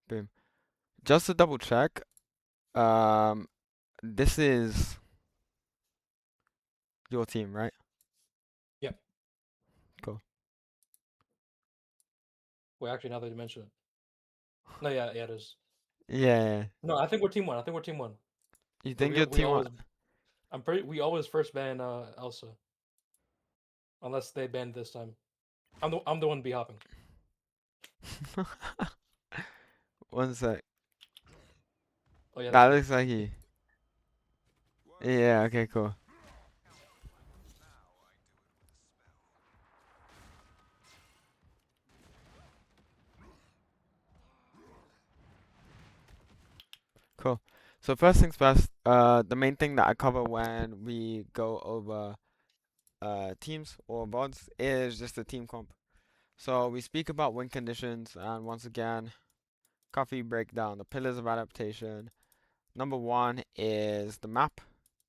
Boom. Just to double check, um, this is your team, right? Yep. Cool. Wait, actually, now that you mention it. No, yeah, it is. Yeah. No, I think we're team one. I think we're team one. You But think we your we team won? always we always first ban Elsa unless they ban this time. I'm the one be hopping. One sec. Oh yeah, That that's me. looks like he. Yeah, okay, cool. Cool. So first things first, the main thing that I cover when we go over teams or VODs is just the team comp. So we speak about win conditions, and once again, Cuffy break down the pillars of adaptation. Number one is the map.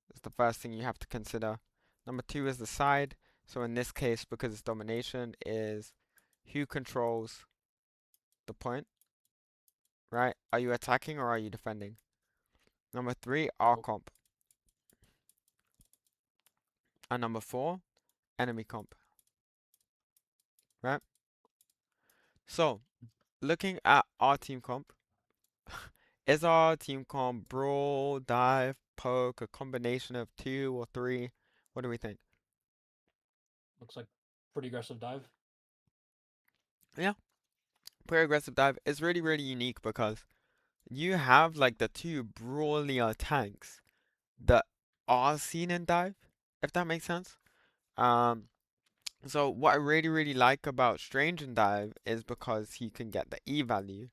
It's the first thing you have to consider. Number two is the side. So in this case, because it's domination, is who controls the point, right? Are you attacking or are you defending? Number three, R Oh, comp. And number four, enemy comp, right? So looking at our team comp, is our team comp brawl, dive, poke, a combination of two or three? What do we think? looks like pretty aggressive dive. Yeah, pretty aggressive dive. It's really, really unique because you have like the two brawlier tanks that are seen in dive, if that makes sense. Um, so what I really, really like about Strange in dive is because he can get the E value,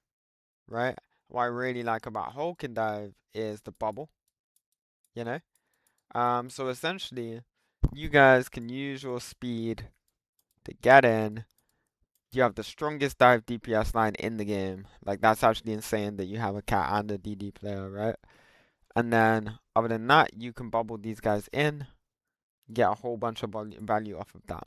right? What I really like about Hulk in dive is the bubble, you know? So essentially, you guys can use your speed to get in. You have the strongest dive DPS line in the game. Like, that's actually insane that you have a cat and a DD player, right? And then, other than that, you can bubble these guys in, get a whole bunch of value off of that.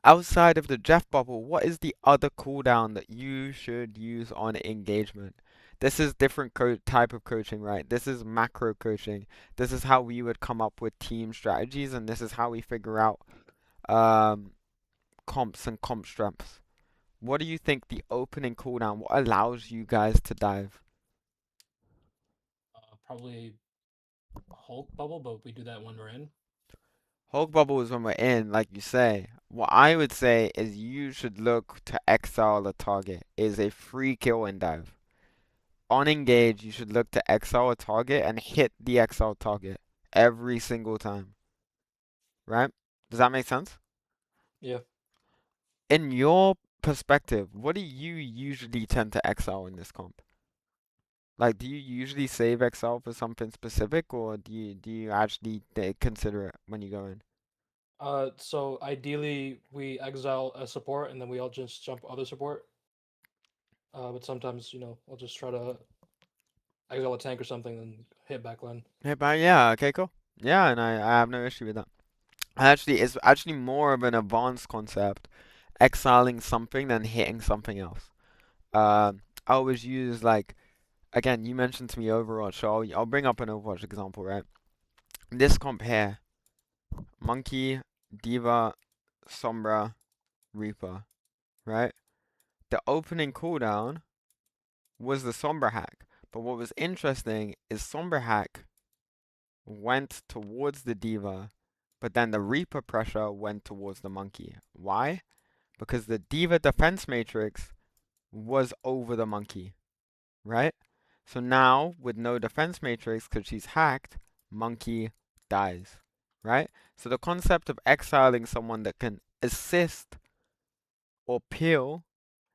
Outside of the Jeff bubble, what is the other cooldown that you should use on engagement? This is different type of coaching, right? This is macro coaching. This is how we would come up with team strategies, and this is how we figure out um, comps and comp strengths. What do you think the opening cooldown? What allows you guys to dive? Probably Hulk bubble, but we do that when we're in. Hulk bubble is when we're in, like you say. What I would say is you should look to exile the target. It is a free kill in dive. On engage, you should look to exile a target and hit the exile target every single time, right? Does that make sense? Yeah. In your perspective, what do you usually tend to exile in this comp? Like, do you usually save exile for something specific, or do you actually consider it when you go in? So ideally we exile a support and then we all just jump other support. But sometimes we'll just try to exile a tank or something and hit backline. Yeah, but yeah, okay, cool. Yeah, and I have no issue with that. Actually, it's actually more of an advanced concept, exiling something than hitting something else. I always use like again, you mentioned to me Overwatch, so I'll bring up an Overwatch example, right? This comp here, Monkey, Diva, Sombra, Reaper, right? The opening cooldown was the Sombra hack, but what was interesting is Sombra hack went towards the Diva, but then the Reaper pressure went towards the Monkey. Why? Because the Diva defense matrix was over the Monkey, right? So now, with no defense matrix, because she's hacked, Monkey dies, right? So the concept of exiling someone that can assist or peel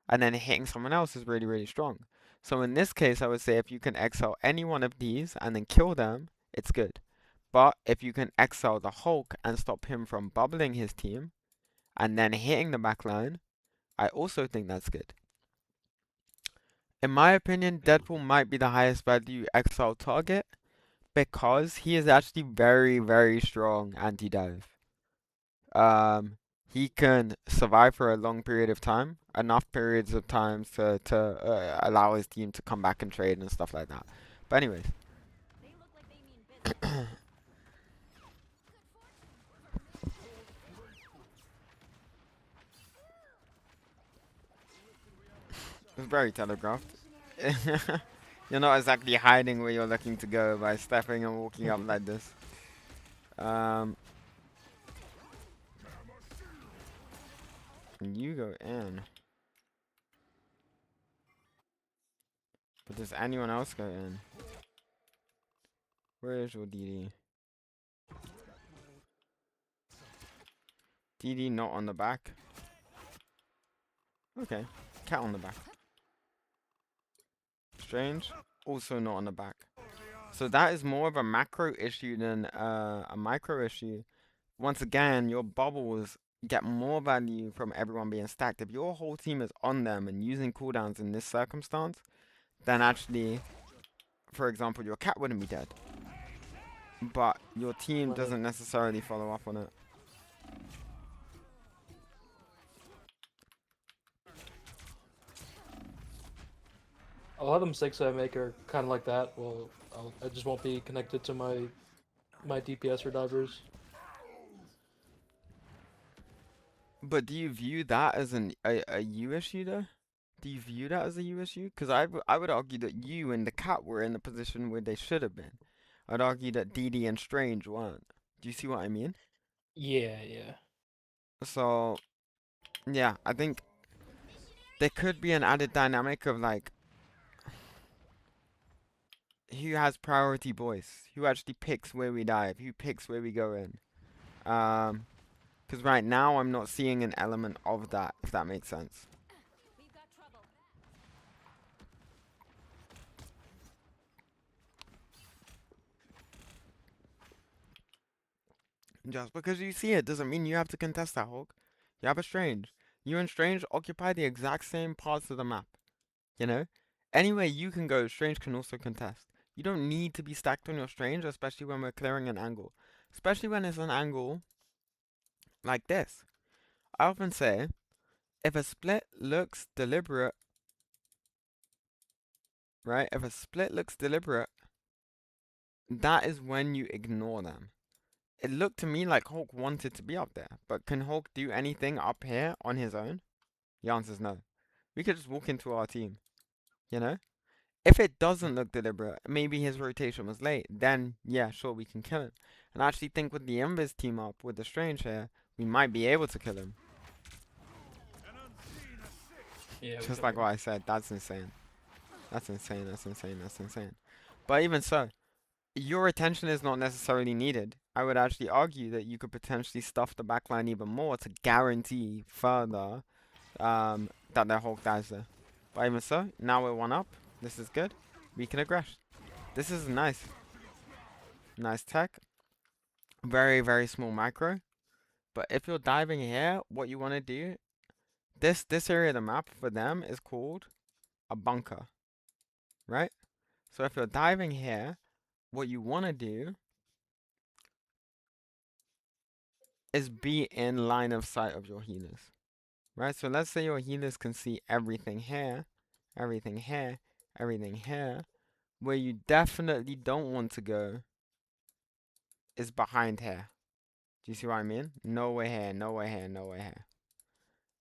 and then hitting someone else is really, really strong. So in this case, I would say if you can exile any one of these and then kill them, it's good. But if you can exile the Hulk and stop him from bubbling his team and then hitting the backline, I also think that's good. In my opinion, Deadpool might be the highest value exile target because he is actually very, very strong anti-dive. Um, he can survive for a long period of time, enough periods of times to allow his team to come back and trade and stuff like that. But anyways, it's very telegraphed. You're not exactly hiding where you're looking to go by stepping and walking up like this. Um, you go in. But does anyone else go in? Where is your DD? DD not on the back. Okay. Cat on the back. Strange. Also not on the back. So that is more of a macro issue than a micro issue. Once again, your bubbles get more value from everyone being stacked. If your whole team is on them and using cooldowns in this circumstance, then actually, for example, your cat wouldn't be dead. But your team Right. doesn't necessarily follow up on it. A lot of mistakes I make are kind of like that. Well, I just won't be connected to my DPS or divers. But do you view that as a you issue though? Do you view that as a you issue? Because I would argue that you and the cat were in the position where they should have been. I'd argue that DD and Strange weren't. Do you see what I mean? Yeah, yeah. So yeah, I think there could be an added dynamic of like who has priority voice, who actually picks where we dive, who picks where we go in. Because right now I'm not seeing an element of that, if that makes sense. Just because you see it doesn't mean you have to contest that, Hulk. You have a Strange. You and Strange occupy the exact same parts of the map. You know? Anywhere you can go, Strange can also contest. You don't need to be stacked on your Strange, especially when we're clearing an angle. Especially when it's an angle like this. I often say, if a split looks deliberate, right? If a split looks deliberate, that is when you ignore them. It looked to me like Hulk wanted to be up there, but can Hulk do anything up here on his own? The answer's no. We could just walk into our team, you know? If it doesn't look deliberate, maybe his rotation was late, then yeah, sure, we can kill him. And I actually think with the Invis team up, with the Strange here, we might be able to kill him. Yeah, we Just could like be. what I said, that's insane. That's insane, that's insane, that's insane. But even so, your attention is not necessarily needed. I would actually argue that you could potentially stuff the backline even more to guarantee further that their Hulk dies there. But even so, now we're one up. This is good. We can aggress. This is nice. Nice tech. Very, very small macro. But if you're diving here, what you want to do, this area of the map for them is called a bunker, right? So if you're diving here, what you want to do is be in line of sight of your healers, right? So let's say your healers can see everything here, everything here, everything here. Where you definitely don't want to go is behind here. Do you see what I mean? Nowhere here, nowhere here, nowhere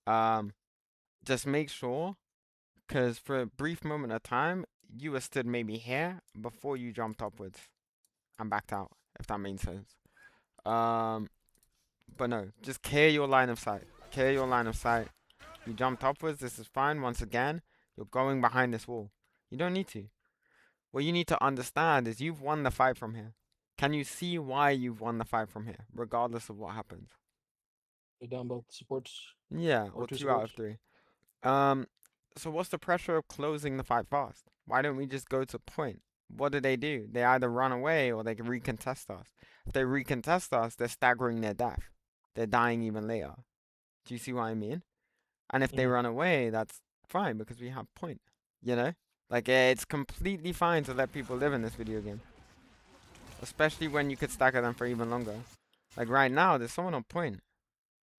here. Um, just make sure, because for a brief moment of time, you were stood maybe here before you jumped upwards and backed out, if that makes sense. Um, but no, just clear your line of sight. Clear your line of sight. You jumped upwards, this is fine. Once again, you're going behind this wall. You don't need to. What you need to understand is you've won the fight from here. Can you see why you've won the fight from here, regardless of what happens? They down both supports Yeah, or or two 2 out of 3. supports. Um, so what's the pressure of closing the fight fast? Why don't we just go to point? What do? They either run away or they can recontest us. If they recontest us, they're staggering their death. They're dying even later. Do you see what I mean? And if they Mm-hmm. run away, that's fine because we have point. You know? Like, it's completely fine to let people live in this video game. Especially when you could stagger them for even longer. Like right now, there's someone on point.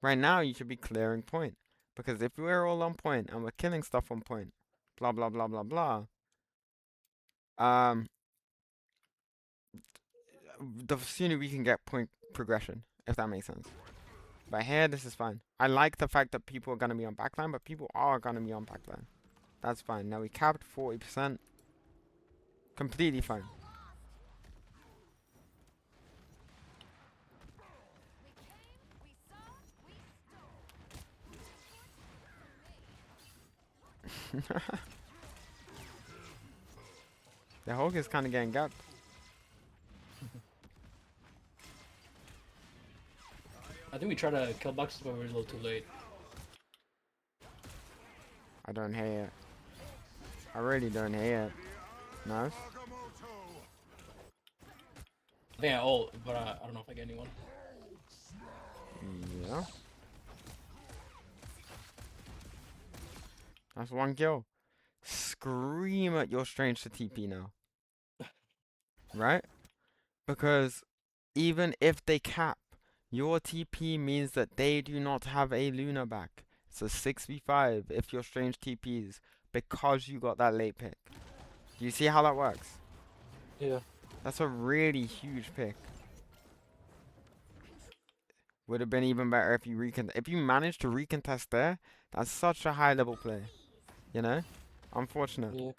Right now, you should be clearing point. Because if we're all on point and we're killing stuff on point, blah, blah, blah, blah, blah, um, the sooner we can get point progression, if that makes sense. But here, this is fine. I like the fact that people are going to be on backline, but people are going to be on backline. That's fine. Now we capped 40%. Completely fine. The Hulk is kind of getting gapped. I think we tried to kill boxes, but we were a little too late. I don't hate it. I really don't hate it. Nice. I think I ult, but I don't know if I get anyone. Yeah. That's one kill. Scream at your strange to TP now. Right? Because even if they cap, your TP means that they do not have a Luna back. It's a 6v5 if your strange TPs because you got that late pick. Do you see how that works? Yeah. That's a really huge pick. Would have been even better if you if you managed to recontest there. That's such a high level play, you know. Unfortunate, Yeah.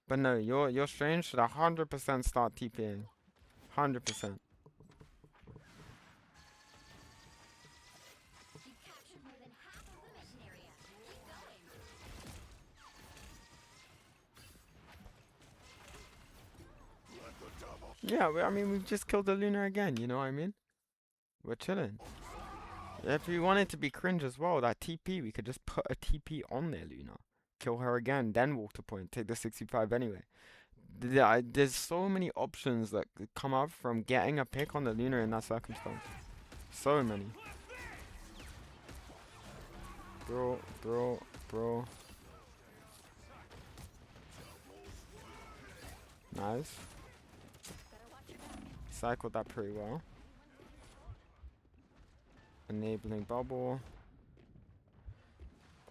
but no, your strange should 100% start TPing, 100%. Yeah, I mean we've just killed the Luna again. You know what I mean? We're chilling. If we wanted to be cringe as well, that TP we could just put a TP on their Luna, kill her again, then walk to point, take the 65 anyway. There's so many options that could come up from getting a pick on the Luna in that circumstance. So many. Bro, bro, bro. Nice. Cycled that pretty well. Enabling bubble.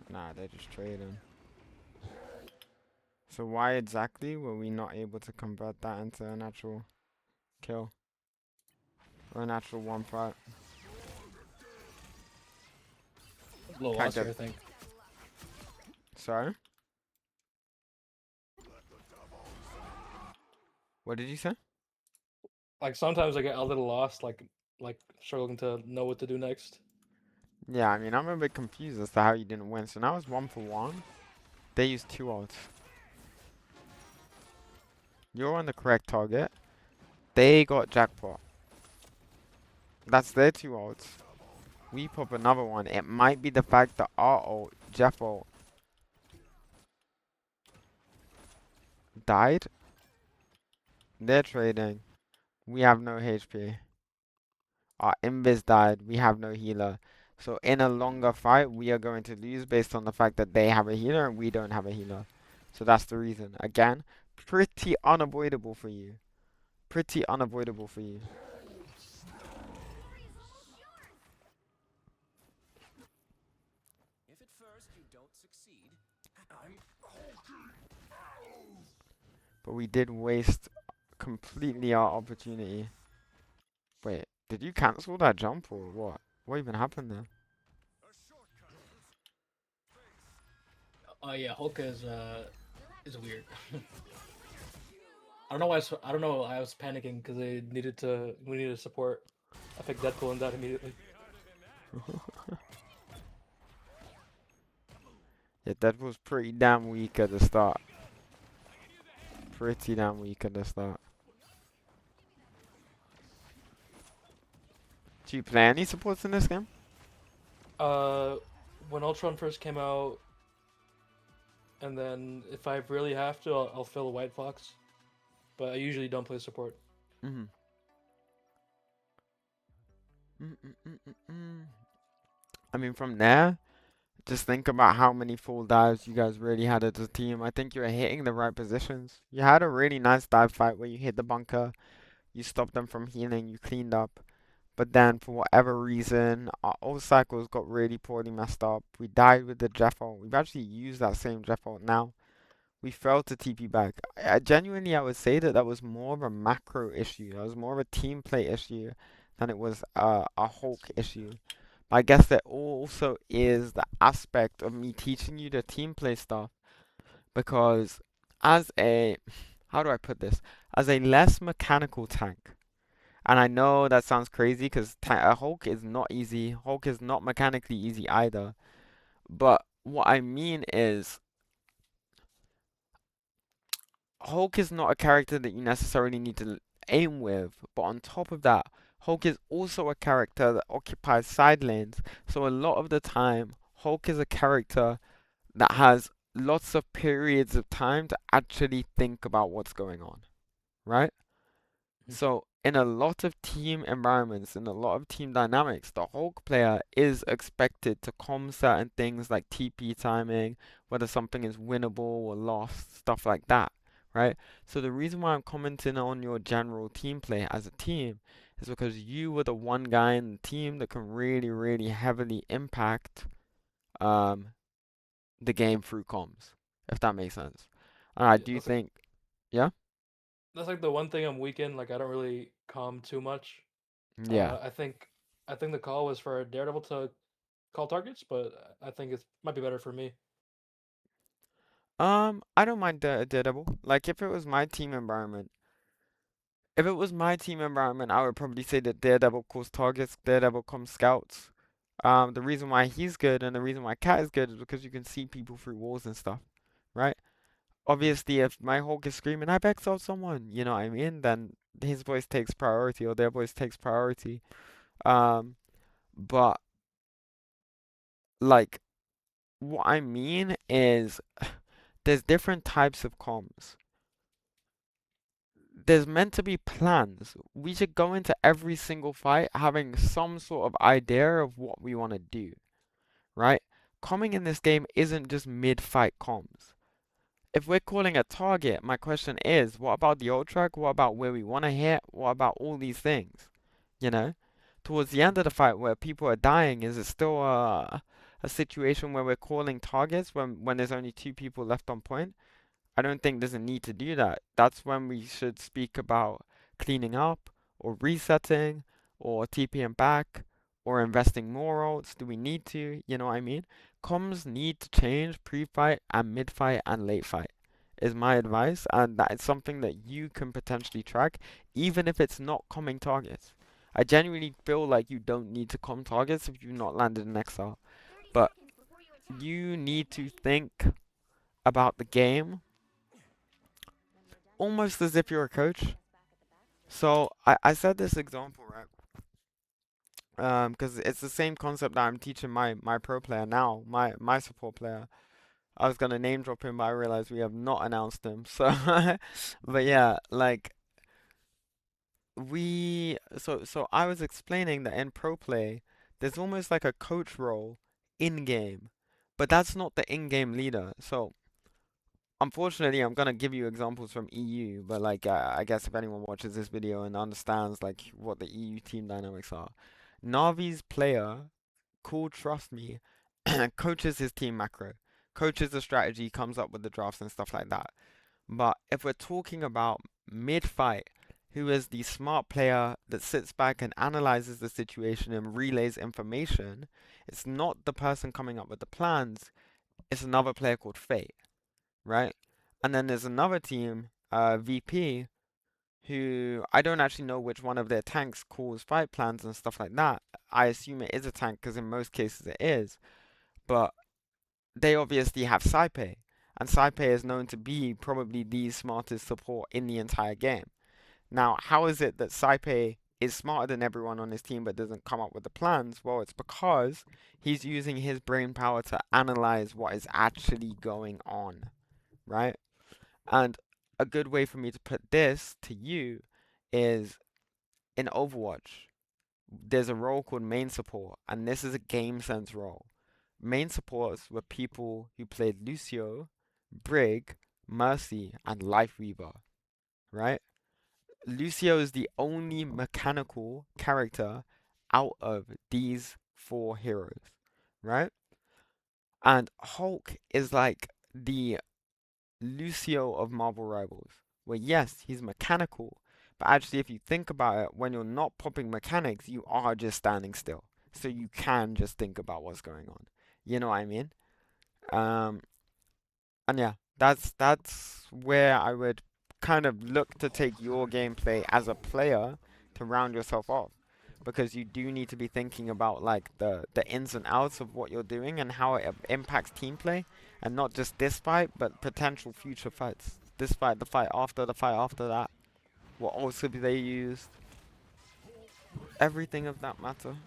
Nah, they're just trading. So why exactly were we not able to convert that into a natural kill? Or a natural one fight? Low Can't loss get... here, I think. Sorry? What did you say? Like sometimes I get a little lost, like struggling to know what to do next. Yeah, I mean, I'm a bit confused as to how you didn't win. So now it's 1-for-1. They used 2 ults. You're on the correct target. They got jackpot. That's their 2 ults. We pop another one. It might be the fact that our ult, Jeff ult, died. They're trading. We have no HP. Our invis died. We have no healer. So in a longer fight, we are going to lose based on the fact that they have a healer and we don't have a healer. So that's the reason. Again, pretty unavoidable for you. Pretty unavoidable for you. If at first you don't succeed, I'm But we did waste completely our opportunity. Wait, did you cancel that jump or what? What even happened there? Oh yeah, Hulk is weird. I don't know why. I don't know. I was panicking because they needed to. We needed support. I picked Deadpool and died immediately. Yeah, that was pretty damn weak at the start. Pretty damn weak at the start. Do you play any supports in this game? Uh, when Ultron first came out, and then if I really have to, I'll fill a White Fox. But I usually don't play support. Mm-hmm. Mm-mm-mm-mm-mm. I mean, from there, just think about how many full dives you guys really had as a team. I think you were hitting the right positions. You had a really nice dive fight where you hit the bunker, you stopped them from healing, you cleaned up. But then, for whatever reason, our old cycles got really poorly messed up. We died with the Jeff ult. We've actually used that same Jeff ult now. We failed to TP back. Genuinely, I would say that that was more of a macro issue. That was more of a team play issue than it was a Hulk issue. But I guess there also is the aspect of me teaching you the team play stuff because as a, how do I put this? As a less mechanical tank, and I know that sounds crazy because Hulk is not easy. Hulk is not mechanically easy either. But what I mean is, Hulk is not a character that you necessarily need to aim with. But on top of that, Hulk is also a character that occupies side lanes. So a lot of the time, Hulk is a character that has lots of periods of time to actually think about what's going on, right? Mhm. So, in a lot of team environments, in a lot of team dynamics, the Hulk player is expected to calm certain things like TP timing, whether something is winnable or lost, stuff like that, right? So, the reason why I'm commenting on your general team play as a team is because you were the one guy in the team that can really, really heavily impact um, the game through comms, if that makes sense. And I Yeah, do think, yeah, that's like the one thing I'm weak in. Like I don't really calm too much. yeah. I think the call was for Daredevil to call targets, but I think it might be better for me. I don't mind Daredevil. Like, if it was my team environment, I would probably say that Daredevil calls targets, Daredevil comes scouts. The reason why he's good and the reason why Cat is good is because you can see people through walls and stuff, right? Obviously, if my Hulk is screaming, "I backstabbed someone," you know what I mean? Then his voice takes priority or their voice takes priority. Um, but like, what I mean is, there's different types of comms. There's meant to be plans. We should go into every single fight having some sort of idea of what we want to do, right? Coming in this game isn't just mid-fight comms. If we're calling a target, my question is, what about the ult track? What about where we want to hit? What about all these things? You know? Towards the end of the fight where people are dying, is it still a situation where we're calling targets when there's only two people left on point? I don't think there's a need to do that. That's when we should speak about cleaning up or resetting or TPing back or investing more ults. Do we need to? You know what I mean? Comms need to change pre-fight and mid-fight and late fight is my advice, and that is something that you can potentially track even if it's not coming targets. I genuinely feel like you don't need to com targets if you've not landed an XR, but you need to think about the game almost as if you're a coach. So I said this example, right? Because it's the same concept that I'm teaching my pro player now, my support player. I was gonna name drop him, but I realized we have not announced him. So, but yeah, like so I was explaining that in pro play, there's almost like a coach role in game, but that's not the in-game leader. So unfortunately, I'm gonna give you examples from EU, but like I guess if anyone watches this video and understands like what the EU team dynamics are, Navi's player, cool, trust me, coaches his team macro, coaches the strategy, comes up with the drafts and stuff like that. But if we're talking about mid-fight, who is the smart player that sits back and analyzes the situation and relays information, it's not the person coming up with the plans, it's another player called Fate, right? And then there's another team, VP, who I don't actually know which one of their tanks calls fight plans and stuff like that. I assume it is a tank because in most cases it is, but they obviously have Saipe, and Saipe is known to be probably the smartest support in the entire game. Now, how is it that Saipe is smarter than everyone on his team but doesn't come up with the plans? Well, it's because he's using his brain power to analyze what is actually going on, right? And a good way for me to put this to you is in Overwatch, there's a role called main support, and this is a game sense role. Main supports were people who played Lucio, Brig, Mercy, and Life Weaver, right? Lucio is the only mechanical character out of these four heroes, right? And Hulk is like the Lucio of Marvel Rivals, where yes, he's mechanical, but actually, if you think about it, when you're not popping mechanics, you are just standing still. So you can just think about what's going on. You know what I mean? Um, and yeah, that's where I would kind of look to take your gameplay as a player to round yourself off. Because you do need to be thinking about like the ins and outs of what you're doing and how it impacts team play, and not just this fight, but potential future fights. This fight, the fight after that. What also be they used? Everything of that matter.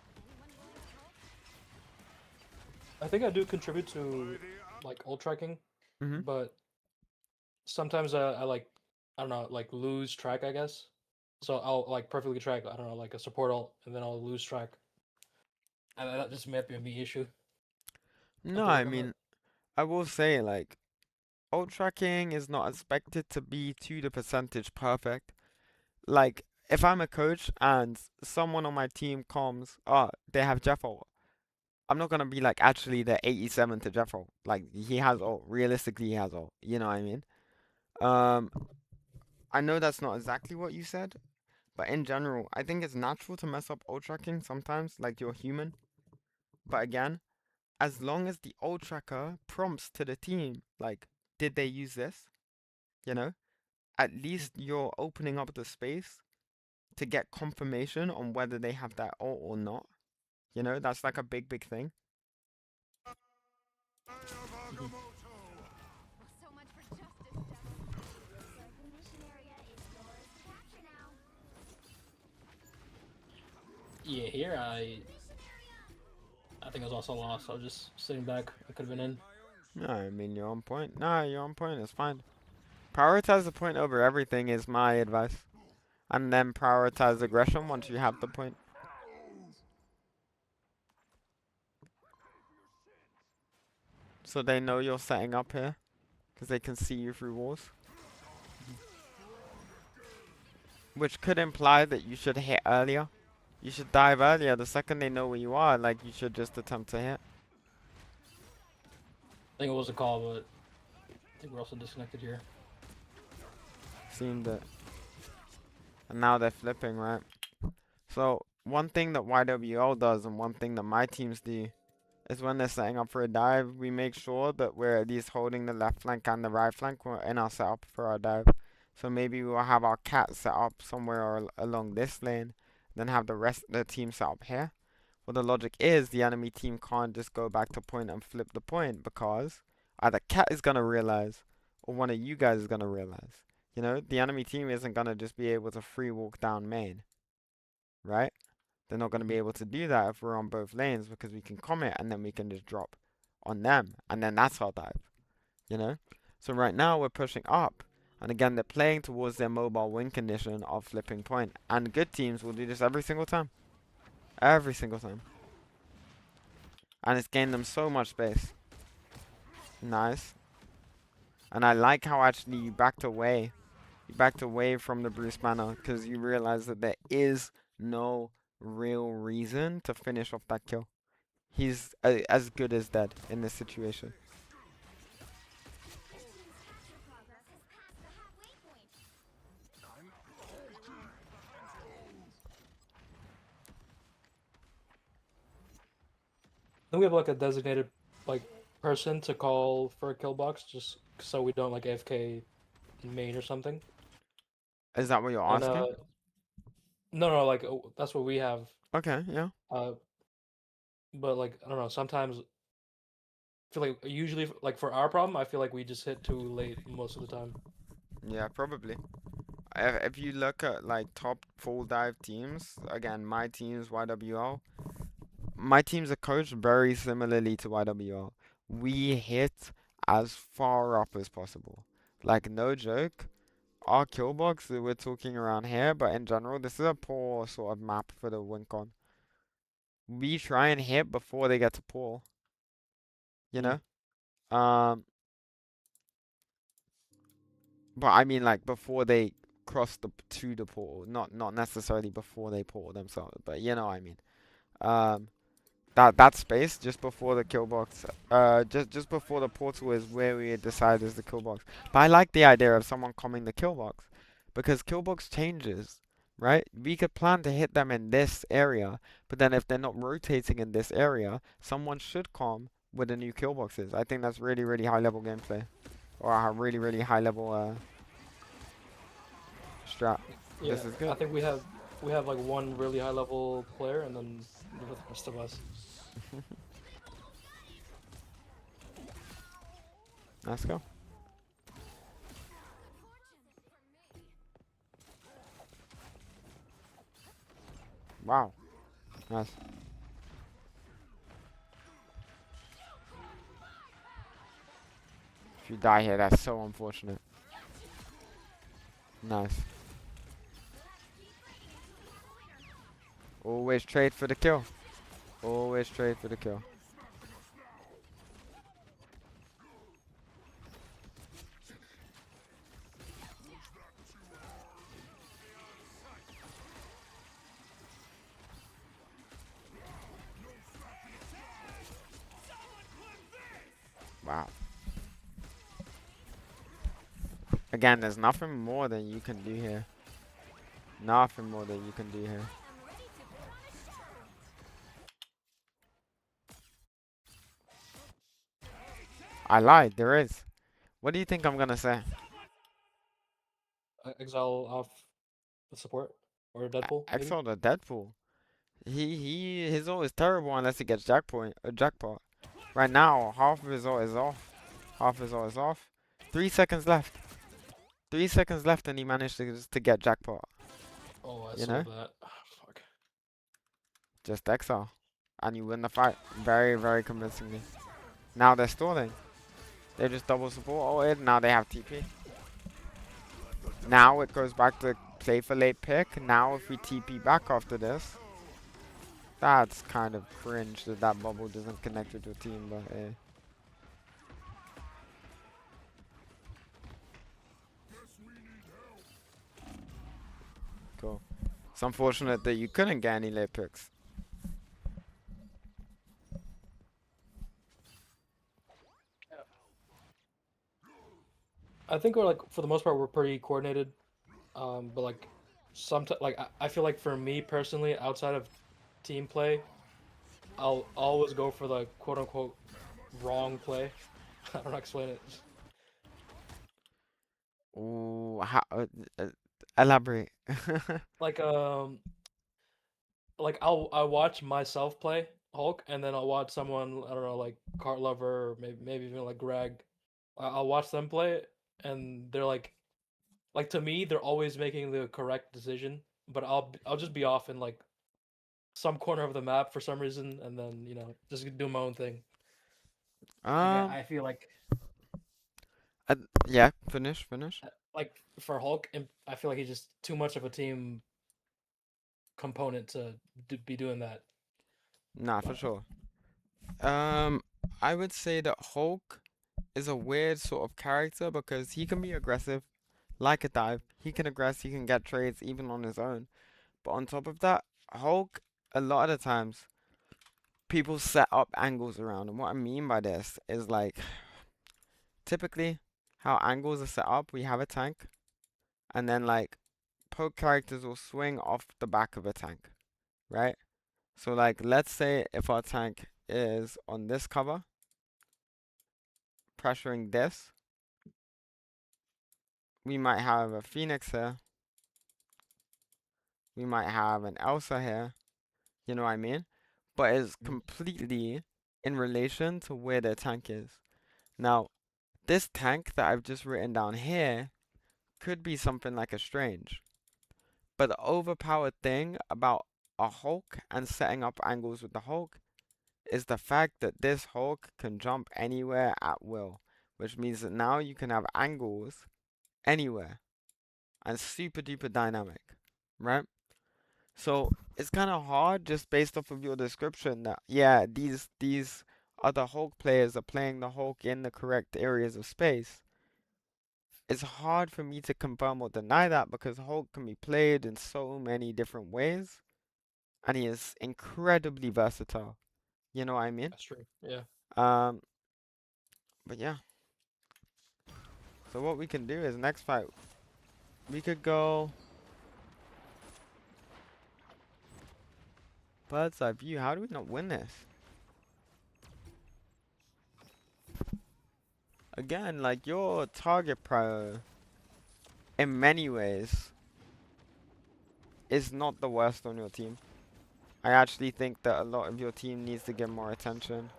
I think I do contribute to like ult tracking, Mhm. but sometimes I like I don't know like lose track I guess. So I'll like perfectly track I don't know like a support ult and then I'll lose track. And that just might be a me issue. I have No, to I work on that. mean, I will say like ult tracking is not expected to be to the percentage perfect. Like if I'm a coach and someone on my team comes, oh, they have Jeff ult. I'm not gonna be like actually they're 87 to Jeff ult. Like he has ult. Realistically, he has ult. You know what I mean? Um, I know that's not exactly what you said, but in general, I think it's natural to mess up ult tracking sometimes. Like you're human. But again, as long as the ult tracker prompts to the team, like, did they use this? You know, at least you're opening up the space to get confirmation on whether they have that ult or not. You know, that's like a big, big thing. Mhm. So much for justice, Devil. Looks like the mission area is yours to capture now. Yeah, here Mission area! I think I was also lost. I was just sitting back. I could have been in. No, I mean, you're on point. No, you're on point. It's fine. Prioritize the point over everything is my advice. And then prioritize aggression once you have the point. So they know you're setting up here. Because they can see you through walls. Which could imply that you should hit earlier. You should dive earlier. The second they know where you are, like, you should just attempt to hit. I think it was a call, but I think we're also disconnected here. Seemed it. And now they're flipping, right? So, one thing that YWL does and one thing that my teams do is when they're setting up for a dive, we make sure that we're at least holding the left flank and the right flank in our setup for our dive. So maybe we'll have our cat set up somewhere along this lane, then have the rest of the team set up here. Well, the logic is the enemy team can't just go back to point and flip the point because either cat is gonna realize or one of you guys is gonna realize. You know, the enemy team isn't gonna just be able to free walk down main, right? They're not going to be Mhm. able to do that if we're on both lanes because we can comment and then we can just drop on them. And then that's our dive, you know? So right now we're pushing up. And again, they're playing towards their mobile win condition of flipping point. And good teams will do this every single time. Every single time. And it's gained them so much space. Nice. And I like how actually you backed away. You backed away from the Bruce Banner because you realize that there is no real reason to finish off that kill. He's as good as dead in this situation. This team's capture progress has passed the halfway point. Then we have like a designated like person to call for a kill box, just so we don't like AFK in main or something. Is that what you're And asking? no, like that's what we have. Okay, yeah. Uh, but like I don't know. Sometimes I feel like usually like for our problem, I feel like we just hit too late most of the time. Yeah, probably. If you look at like top full dive teams, again, my team's YWL. My teams are coached very similarly to YWL. We hit as far up as possible. Like, no joke. Our kill box that we're talking around here, but in general, this is a poor sort of map for the Wincon. We try and hit before they get to pull, you Mm. know? Um, But I mean, like before they cross the to the portal, not necessarily before they portal themselves, but you know what I mean. Um, that space just before the kill box, just before the portal is where we decide is the kill box. But I like the idea of someone calming the kill box because kill box changes, right? We could plan to hit them in this area, but then if they're not rotating in this area, someone should calm where the new kill box is. I think that's really, really high level gameplay or a really, really high level strat. Yeah, This is I good. think we have like one really high level player, and then the rest of us. Let's go. Wow. Nice. If you die here, that's so unfortunate. Nice. Always trade for the kill. Always trade for the kill. Wow. Again, there's nothing more than you can do here. Nothing more than you can do here. I lied, there is. What do you think I'm gonna say? Exile off the support or Deadpool maybe. Exile the Deadpool. His ult is terrible unless he gets jackpot. Right now, half of his ult is off. Half of his ult is off. 3 seconds left. 3 seconds left and he managed to get jackpot. Oh, I You saw know? that. Fuck. Just exile. And you win the fight. Very, very convincingly. Now they're stalling. They just double support ulted. Now they have TP. Now it goes back to play for late pick. Now if we TP back after this, that's kind of cringe that that bubble doesn't connect with your team, but eh. Cool. It's unfortunate that you couldn't get any late picks. I think we're like for the most part we're pretty coordinated. But like sometimes like I feel like for me personally, outside of team play, I'll always go for the quote unquote wrong play. I don't know how to explain it. Ooh, how, elaborate. Like I watch myself play Hulk, and then I'll watch someone I don't know like Cart Lover or maybe even like Greg. I'll watch them play it, and they're like to me they're always making the correct decision, but I'll just be off in like some corner of the map for some reason, and then just do my own thing. Like um, I feel like uh, yeah, finish. like for Hulk, I feel like he's just too much of a team component to be doing that. Nah, for sure. Um, I would say that Hulk is a weird sort of character because he can be aggressive, like a dive. He can aggress, he can get trades even on his own. But on top of that, Hulk, a lot of the times, people set up angles around. And what I mean by this is like, typically, how angles are set up, we have a tank, and then like, poke characters will swing off the back of a tank, right? So like, let's say if our tank is on this cover, pressuring this, we might have a Phoenix here. We might have an Elsa here. You know what I mean? But it's Mhm. completely in relation to where their tank is. Now, this tank that I've just written down here could be something like a Strange. But the overpowered thing about a Hulk and setting up angles with the Hulk is the fact that this Hulk can jump anywhere at will. Which means that now you can have angles anywhere and super duper dynamic, right? So it's kind of hard just based off of your description that yeah, these other Hulk players are playing the Hulk in the correct areas of space. It's hard for me to confirm or deny that because Hulk can be played in so many different ways, and he is incredibly versatile. You know what I mean? That's true. Yeah. Um, but yeah. So what we can do is next fight, we could go bird's eye view. How do we not win this? Again, like your target pro in many ways is not the worst on your team. I actually think that a lot of your team needs to give more attention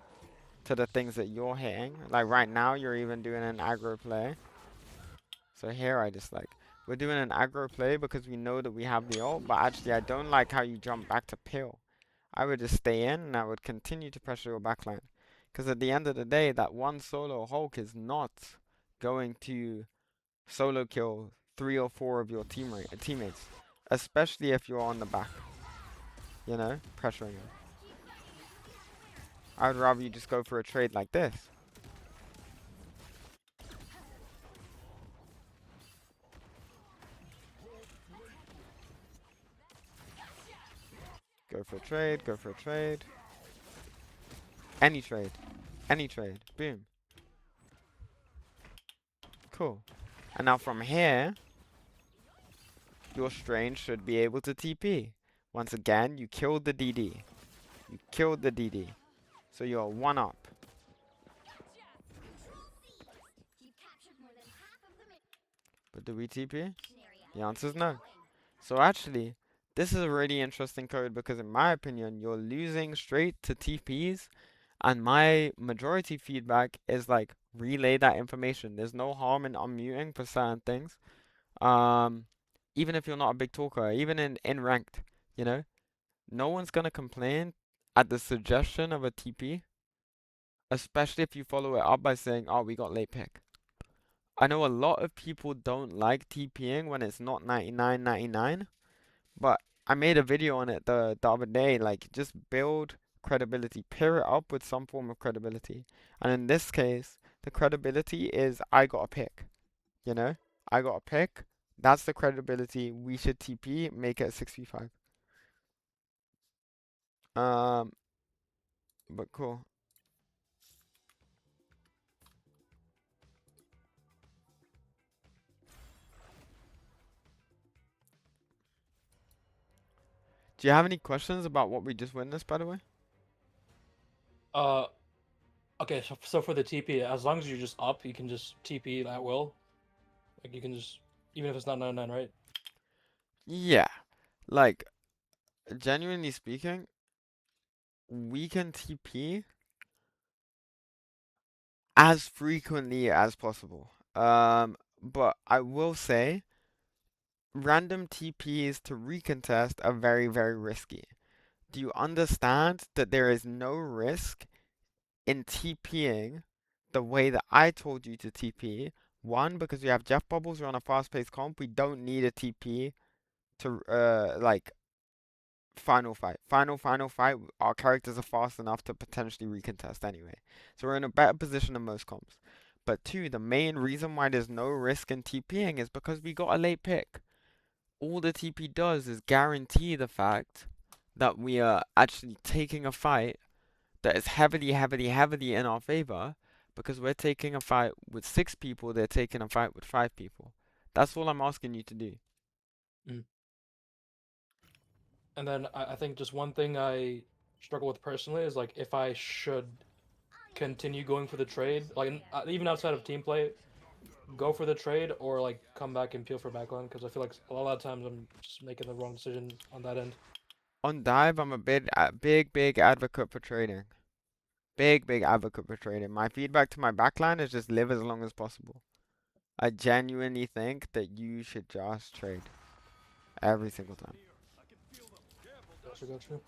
to the things that you're hitting. Like right now, you're even doing an aggro play. So here I just like, we're doing an aggro play because we know that we have the ult, but actually I don't like how you jump back to peel. I would just stay in and I would continue to pressure your backline. Because at the end of the day, that one solo Hulk is not going to solo kill 3 or 4 of your teammates. Especially if you're on the back. You know, pressuring him. I would rather you just go for a trade like this. Go for a trade, go for a trade. Any trade. Any trade. Boom. Cool. And now from here, your Strange should be able to TP. Once again, you killed the DD. You killed the DD. So you're 1 up. You've captured more than half of the But do we TP? mission The area. answer is no. So actually, this is a really interesting code because in my opinion, you're losing straight to TPs. And my majority feedback is like, relay that information. There's no harm in unmuting for certain things. Um, even if you're not a big talker, even in ranked, you know, no one's gonna complain at the suggestion of a TP, especially if you follow it up by saying, "Oh, we got late pick." I know a lot of people don't like TPing when it's not 99.99, but I made a video on it the other day. Like, just build credibility, pair it up with some form of credibility, and in this case, the credibility is I got a pick. You know, I got a pick. That's the credibility. We should TP, make it a 6v5. Um, but cool. Do you have any questions about what we just witnessed, by the way? Uh. Okay. So for the TP, as long as you're just up, you can just TP at will. Like you can just, even if it's not 99, right? Yeah. Like, genuinely speaking, we can TP as frequently as possible. But I will say, random TPs to recontest are very, very risky. Do you understand that there is no risk in TPing the way that I told you to TP? One, because we have Jeff Bubbles, we're on a fast-paced comp, we don't need a TP to, like, final fight, our characters are fast enough to potentially recontest anyway. So we're in a better position than most comps. But two, the main reason why there's no risk in TPing is because we got a late pick. All the TP does is guarantee the fact that we are actually taking a fight that is heavily, heavily, heavily in our favor because we're taking a fight with 6 people, they're taking a fight with 5 people. That's all I'm asking you to do. Mm. And then I think just one thing I struggle with personally is like if I should continue going for the trade, like even outside of team play, go for the trade or like come back and peel for backline because I feel like a lot of times I'm just making the wrong decision on that end. On dive, I'm a big advocate for trading. Big advocate for trading. My feedback to my backline is just live as long as possible. I genuinely think that you should just trade every single time. Gotcha. You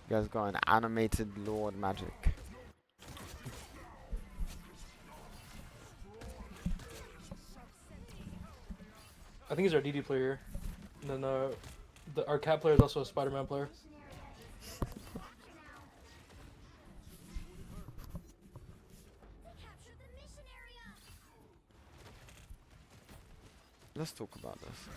guys got an animated Lord magic. I think he's our DD player here. And then our cat player is also a Spider-Man player. Capture the mission area. Let's talk about this.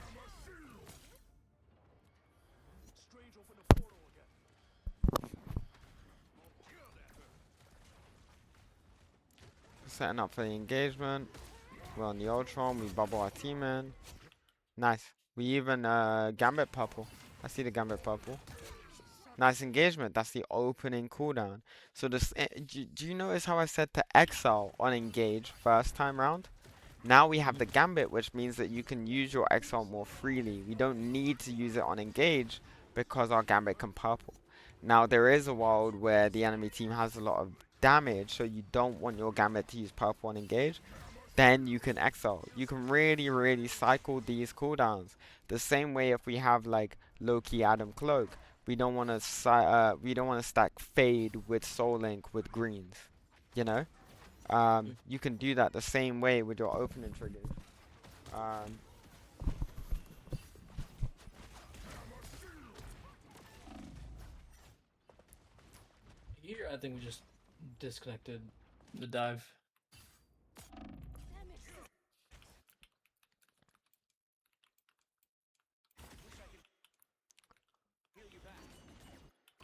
setting up for the engagement. We're on the Ultron. We bubble our team in. Nice. We even Gambit purple. I see the Gambit purple. Nice engagement. That's the opening cooldown. So this, do you notice how I said to exile on engage first time round? Now we have the Gambit, which means that you can use your exile more freely. We don't need to use it on engage because our Gambit can purple. Now there is a world where the enemy team has a lot of damage, so you don't want your Gambit to use purple on engage. Then you can exile. You can really cycle these cooldowns. The same way if we have like Loki Adam Cloak, we don't want to stack Fade with Soul Link with greens, you know. You can do that the same way with your opening triggers. Here, I think we just disconnected the dive.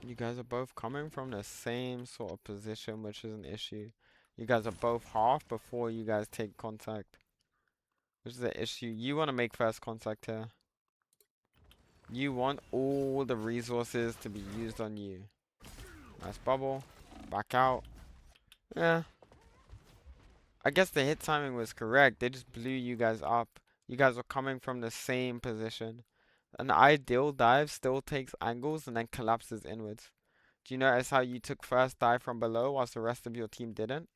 You guys are both coming from the same sort of position, which is an issue. You guys are both half before you guys take contact, which is the issue. You want to make first contact here. You want all the resources to be used on you. Nice bubble. Back out. Yeah. I guess the hit timing was correct. They just blew you guys up. You guys were coming from the same position. An ideal dive still takes angles and then collapses inwards. Do you notice how you took first dive from below whilst the rest of your team didn't?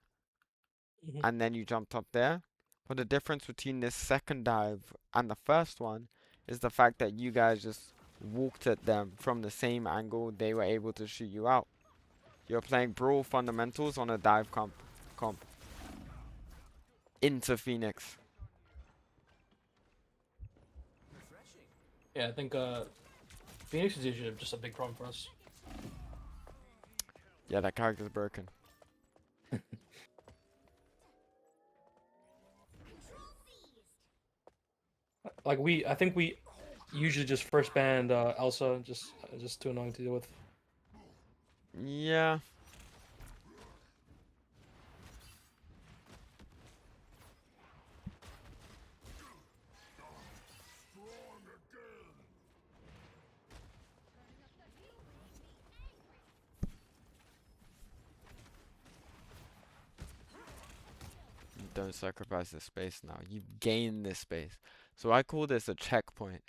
And then you jumped up there? But the difference between this second dive and the first one is the fact that you guys just walked at them from the same angle they were able to shoot you out. You're playing Brawl fundamentals on a dive comp. Into Phoenix. Yeah, I think Phoenix is usually just a big problem for us. Yeah, that character's broken. Like I think we usually just first banned Elsa, just too annoying to deal with. Yeah. Don't sacrifice the space now. You gain this space. So I call this a checkpoint,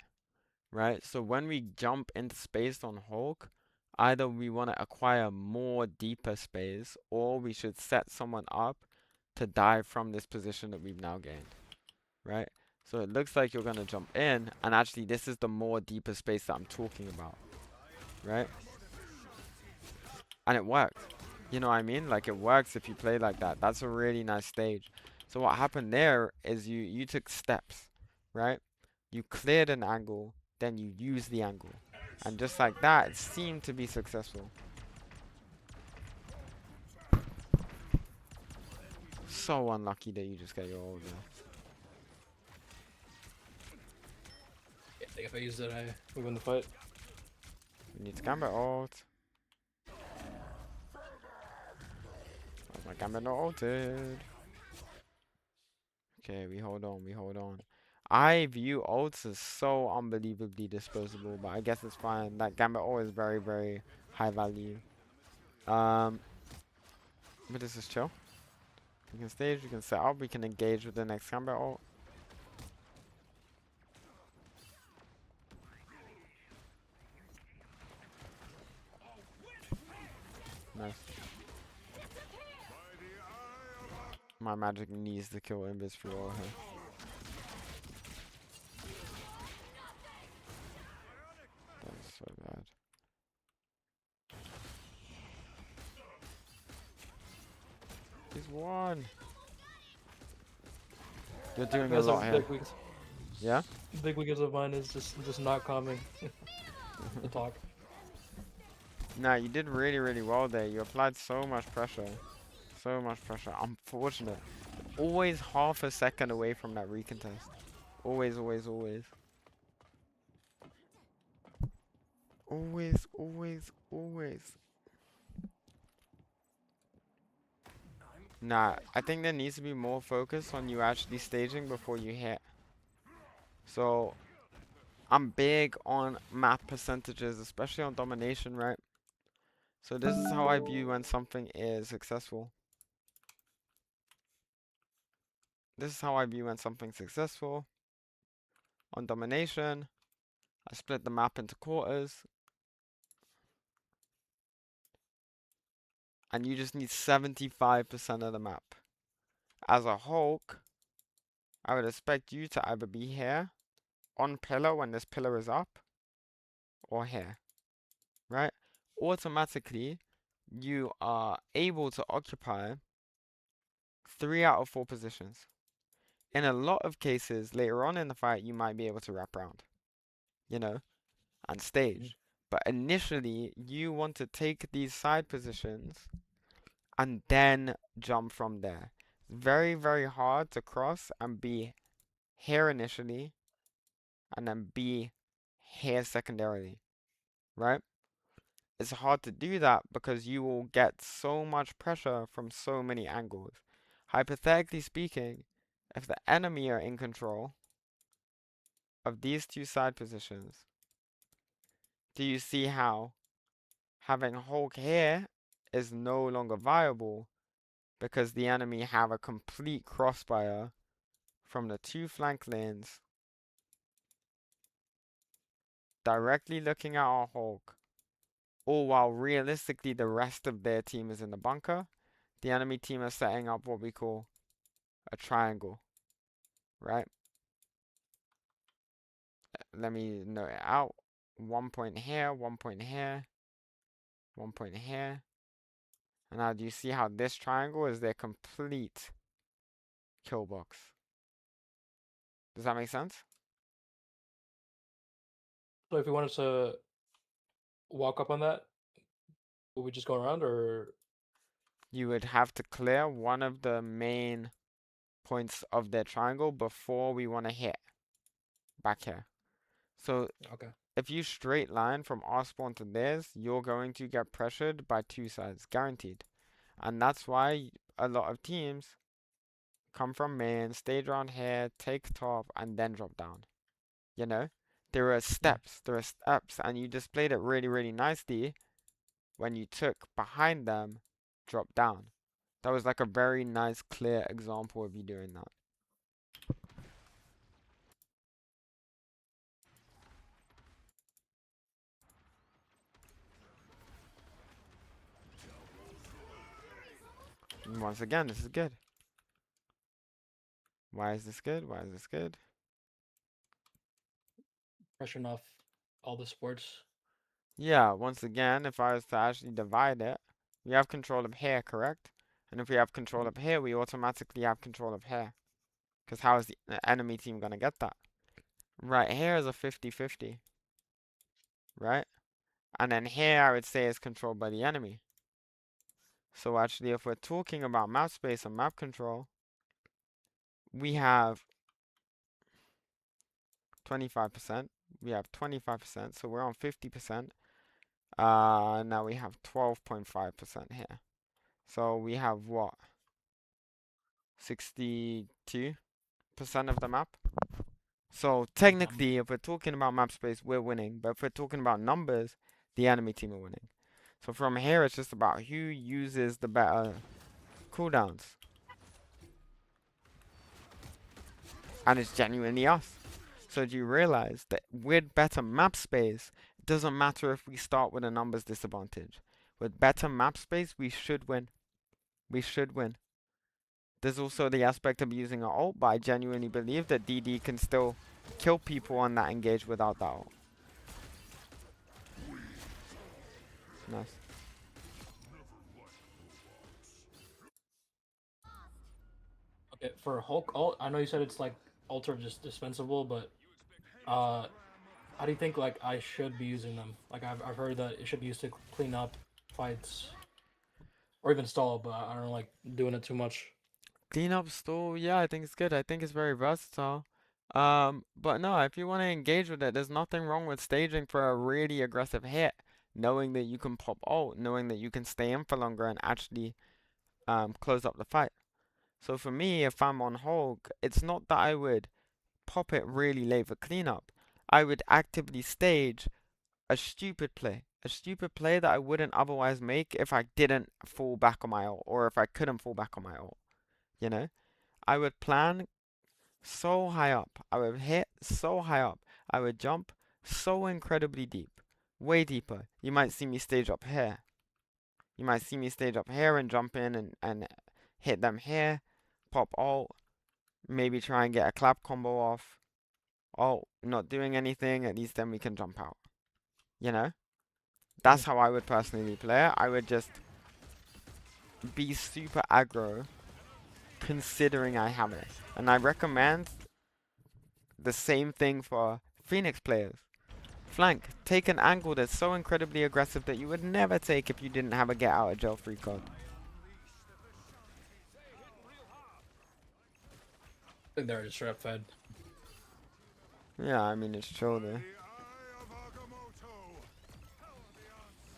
right? So when we jump into space on Hulk, either we want to acquire more deeper space or we should set someone up to dive from this position that we've now gained, right? So it looks like you're going to jump in, and actually this is the more deeper space that I'm talking about, right? And it worked. You know what I mean? Like it works if you play like that. That's a really nice stage. So what happened there is you took steps, right? You cleared an angle, then you used the angle. And just like that, it seemed to be successful. So unlucky that you just get your ult there. Yeah, I think if I use it, we win the fight. We need to Gambit ult. Oh, my Gambit not ulted. Okay, we hold on. I view ults as so unbelievably disposable, but I guess it's fine. That Gambit ult is very high value. But this is chill. We can stage, we can set up, we can engage with the next Gambit ult. Nice. My magic needs to kill Invis for all here. That's so bad. He's won. You're doing a That's lot here. Yeah? Big weakness of mine is just not calming the talk. Nah, you did really well there. You applied so much pressure. So much pressure. Unfortunate. Always half a second away from that recontest. Always. Always. Nah, I think there needs to be more focus on you actually staging before you hit. So, I'm big on map percentages, especially on domination, right? So this is how I view when something is successful. This is how I view when something's successful. On domination, I split the map into quarters. And you just need 75% of the map. As a Hulk, I would expect you to either be here, on pillar when this pillar is up, or here, right? Automatically, you are able to occupy 3 out of 4 positions. In a lot of cases, later on in the fight, you might be able to wrap around, you know, and stage. But initially, you want to take these side positions and then jump from there. Very, very hard to cross and be here initially and then be here secondarily, right? It's hard to do that because you will get so much pressure from so many angles. Hypothetically speaking, if the enemy are in control of these two side positions, do you see how having Hulk here is no longer viable because the enemy have a complete crossfire from the two flank lanes directly looking at our Hulk, all while realistically the rest of their team is in the bunker. The enemy team is setting up what we call a triangle, right? Let me note it out. 1 point here, 1 point here, 1 point here. And now do you see how this triangle is their complete kill box? Does that make sense? So if we wanted to walk up on that, would we just go around or? You would have to clear one of the main points of their triangle before we want to hit back here. So Okay. if you straight line from our spawn to theirs, you're going to get pressured by two sides, guaranteed. And that's why a lot of teams come from main, stage around here, take top, and then drop down. You know? There are steps, and you displayed it really, really nicely when you took behind them, drop down. That was like a very nice, clear example of you doing that. And once again, this is good. Why is this good? Why is this good? Pressure off all the sports. Yeah, once again, if I was to actually divide it, we have control of here, correct? And if we have control of here, we automatically have control of here. Because how is the enemy team going to get that? Right here is a 50-50, right? And then here I would say is controlled by the enemy. So actually, if we're talking about map space and map control, we have 25%. We have 25%, so we're on 50%. Now we have 12.5% here. So we have what? 62% of the map. So technically, if we're talking about map space, we're winning. But if we're talking about numbers, the enemy team are winning. So from here, it's just about who uses the better cooldowns. And it's genuinely us. So do you realize that with better map space, it doesn't matter if we start with a numbers disadvantage. With better map space, we should win. We should win. There's also the aspect of using an ult, but I genuinely believe that DD can still kill people on that engage without that ult. Nice. Okay, for Hulk ult, I know you said it's like ultra just dispensable, but how do you think like I should be using them? Like I've heard that it should be used to clean up fights or even stall, but I don't like doing it too much. Clean up stall, yeah, I think it's good. I think it's very versatile. But no, if you want to engage with it, there's nothing wrong with staging for a really aggressive hit, knowing that you can pop ult, knowing that you can stay in for longer and actually close up the fight. So for me, if I'm on Hulk, it's not that I would pop it really late for cleanup. I would actively stage a stupid play that I wouldn't otherwise make if I didn't fall back on my ult, or if I couldn't fall back on my ult. You know, I would plan so high up, I would hit so high up, I would jump so incredibly deep, way deeper. You might see me stage up here. You might see me stage up here and jump in and hit them here, pop ult, maybe try and get a clap combo off. Oh, not doing anything, at least then we can jump out. You know? That's how I would personally play it. I would just be super aggro considering I have it. And I recommend the same thing for Phoenix players. Flank, take an angle that's so incredibly aggressive that you would never take if you didn't have a get out of jail free card. I think they're just straight up fed. Yeah, I mean it's chill there.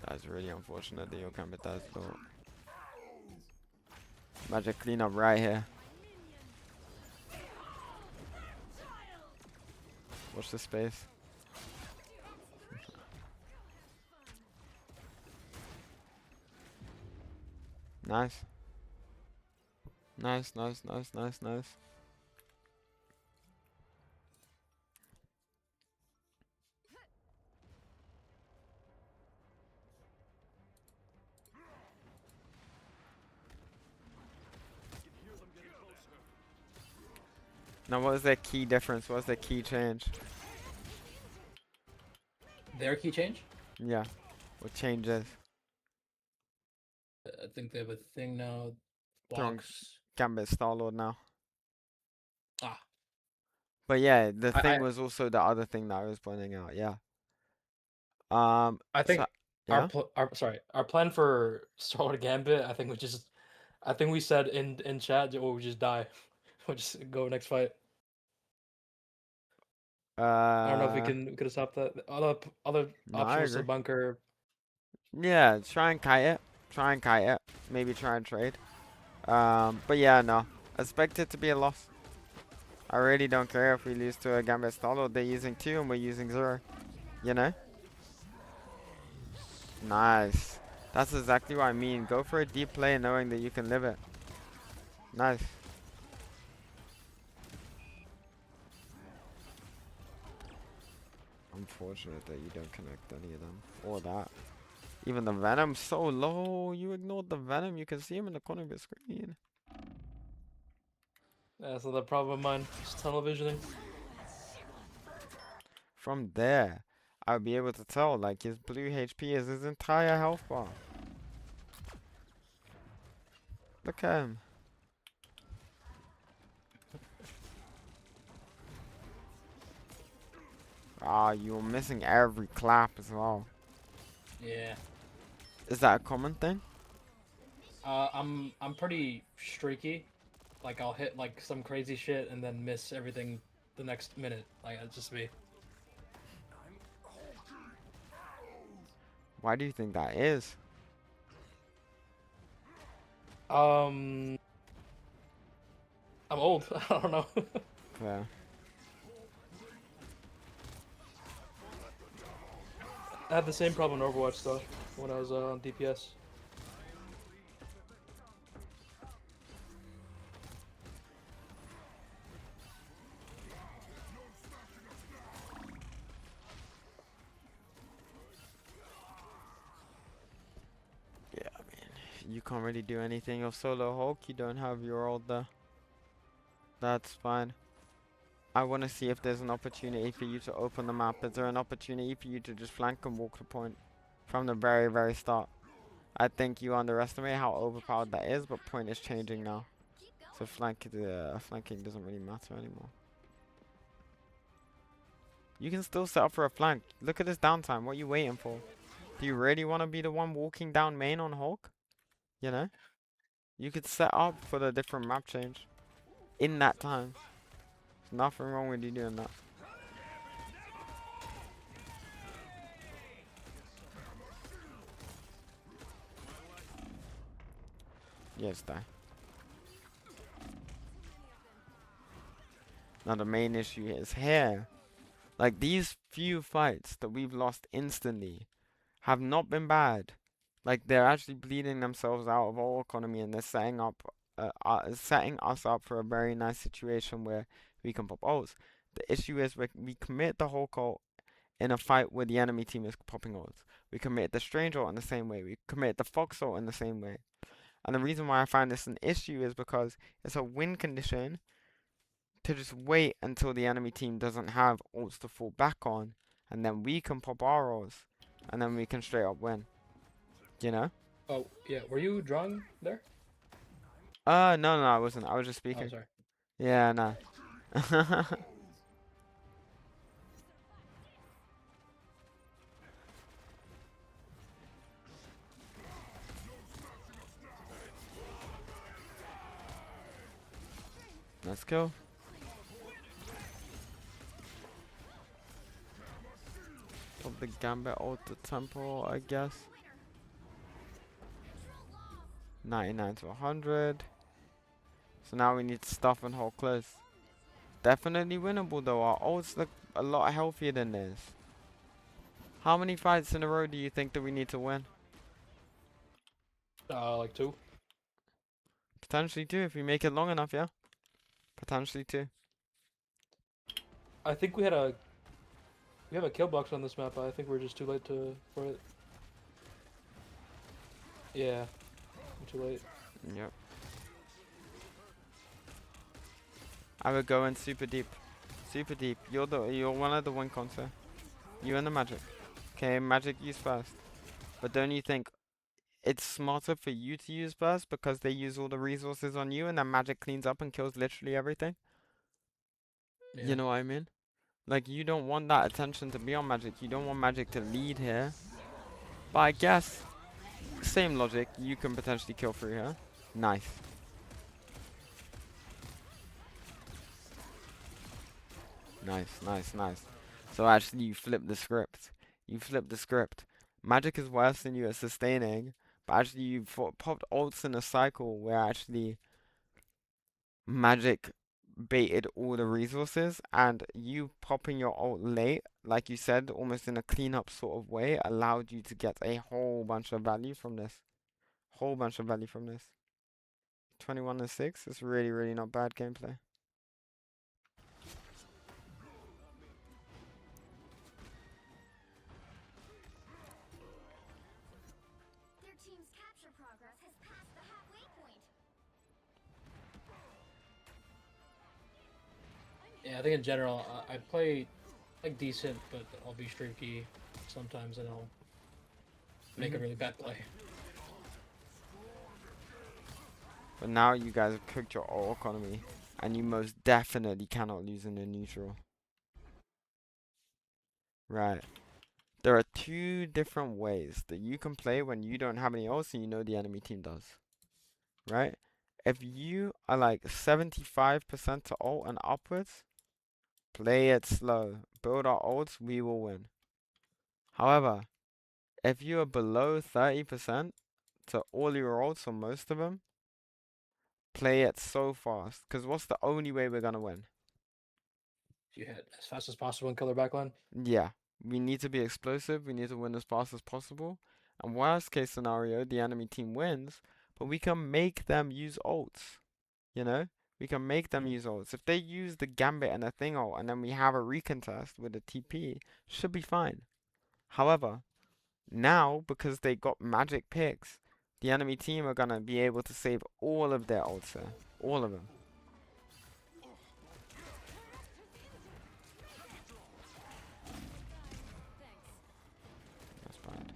That's really unfortunate that your camera does though. Magic cleanup right here. Watch the space. Nice. Nice, nice, nice, nice, nice. Now what is their key difference? What's their key change? Their key change? Yeah. What changes? I think they have a thing now. Throwing Blocks. Gambit Star-Lord now. Ah. But yeah, the thing I was also the other thing that I was pointing out, yeah. I think So, yeah? our plan for Starlord Gambit, I think we said in chat that we'll just die. We'll just go next fight. I don't know if we could have stopped that. Other No, option I was to agree. bunker. Yeah, try and kite it. Try and kite it. Maybe try and trade. But yeah, no. Expect it to be a loss. I really don't care if we lose to a Gambit Star-Lord. They're using 2 and we're using 0. You know? Nice. That's exactly what I mean. Go for a deep play knowing that you can live it. Nice. Unfortunate that you don't connect any of them. Or that. Even the Venom's so low. You ignored the Venom. You can see him in the corner of your screen. That's not the problem of mine. Just tunnel visioning. From there, I'll be able to tell, like, his blue HP is his entire health bar. Look at him. Ah, you were missing every clap as well. Yeah. Is that a common thing? I'm pretty streaky. Like I'll hit like some crazy shit and then miss everything the next minute. Like it's just me. Why do you think that is? I'm old. I don't know. Fair. I had the same problem in Overwatch though when I was on DPS. Yeah, I mean, you can't really do anything. You're solo Hulk. You don't have your ult there. That's fine. I want to see if there's an opportunity for you to open the map. Is there an opportunity for you to just flank and walk the point from the very, very start? I think you underestimate how overpowered that is, but point is changing now. So flanking doesn't really matter anymore. You can still set up for a flank. Look at this downtime. What are you waiting for? Do you really want to be the one walking down main on Hulk? You know? You could set up for the different map change in that time. There's nothing wrong with you doing that. Yeah, just die. Now the main issue is here. Like, these few fights that we've lost instantly have not been bad. Like, they're actually bleeding themselves out of our economy, and they're setting us up for a very nice situation where we can pop ults. The issue is we commit the whole cult in a fight where the enemy team is popping ults. We commit the strange ult in the same way. We commit the fox ult in the same way. And the reason why I find this an issue is because it's a win condition to just wait until the enemy team doesn't have ults to fall back on, and then we can pop our ults, and then we can straight up win. You know? Oh yeah, were you drawing there? No, I wasn't. I was just Oh, speaking. sorry. Yeah, no. Let's go. Pop the Gambit ult to temple, I guess. 99 to 100. So now we need to stuff and hold close. Definitely winnable though. Our ults look a lot healthier than this. How many fights in a row do you think that we need to win? Like 2. Potentially 2 if we make it long enough, yeah? Potentially 2. I think we have a kill box on this map, but I think we're just too late for it. Yeah, we're too late. Yep. I would go in super deep. Super deep. You're one of the win concer. You and the magic. Okay, magic use first. But don't you think it's smarter for you to use first because they use all the resources on you and then magic cleans up and kills literally everything? Yeah. You know what I mean? Like, you don't want that attention to be on magic. You don't want magic to lead here. But I guess, same logic, you can potentially kill through here. Nice. Nice. So actually you flip the script. You flip the script. Magic is worse than you at sustaining, but actually you popped ults in a cycle where actually magic baited all the resources, and you popping your ult late, like you said, almost in a cleanup sort of way, allowed you to get a whole bunch of value from this. 21 to 6 is really not bad gameplay. Their team's capture progress has passed the halfway point. Yeah, I think in general, I play like decent, but I'll be streaky sometimes, and I'll make a really bad play. But now you guys have cooked your ult economy, and you most definitely cannot lose in a neutral. Right. There are 2 different ways that you can play when you don't have any ults and you know the enemy team does. Right? If you are like 75% to ult and upwards, play it slow. Build our ults, we will win. However, if you are below 30% to all your ults or most of them, play it so fast. Because what's the only way we're going to win? If you hit as fast as possible and kill their backline. Yeah, we need to be explosive. We need to win as fast as possible. And worst case scenario, the enemy team wins, but we can make them use ults. You know, we can make them use ults. If they use the Gambit and a thing ult, and then we have a recontest with a TP, should be fine. However, now because they got magic picks, the enemy team are gonna be able to save all of their ults here, all of them. That's bad.